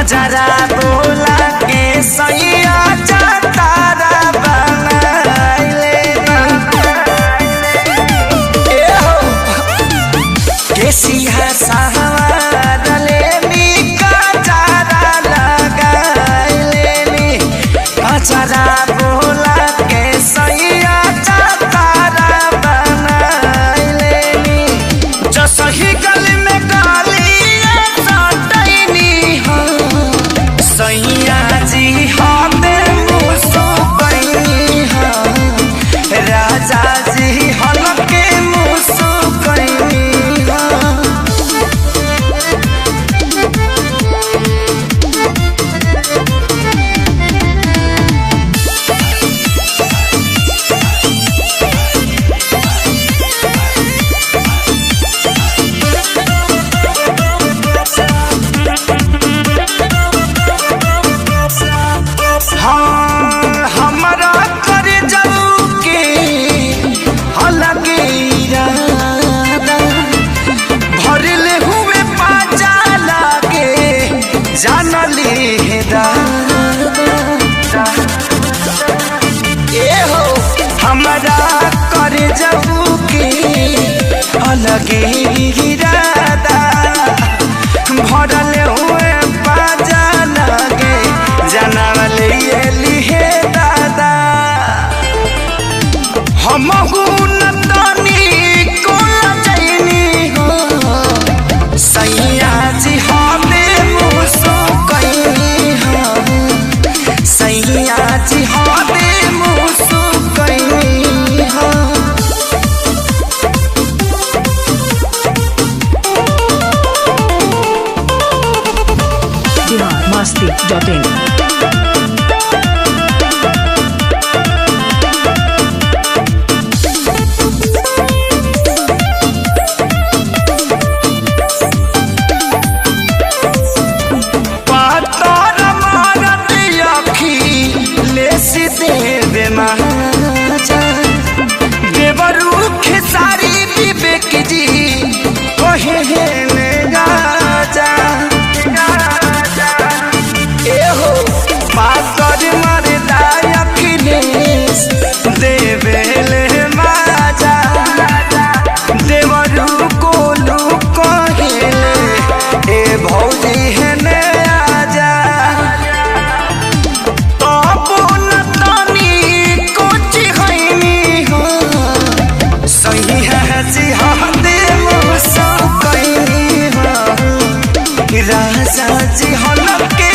पजरा बोला के सैया तारा बनाइले केसिया सहारले निका चारा लगाइले पजरा बोला के सैया तारा बनाइले जसही गली में गाली सैया जी हमें मुसुकैनी राजा जी हलके मुसुकैनी हमारा कर जाऊ के अलगे इरादा भरल हुए बाजा लगे जानवले लिए दादा हम तनी को जैनी हो सैया जी हमें मुसुकैनी हो सैया जी हमें मुसुकैनी हो biharmasti.in देवरू खेसारी विवेक जी कहे गाजा एहो पाकर मर अखिलेश देवेले माजा देवरू कोलू कहेले ए भौजी है ने आजा राजा जी हलके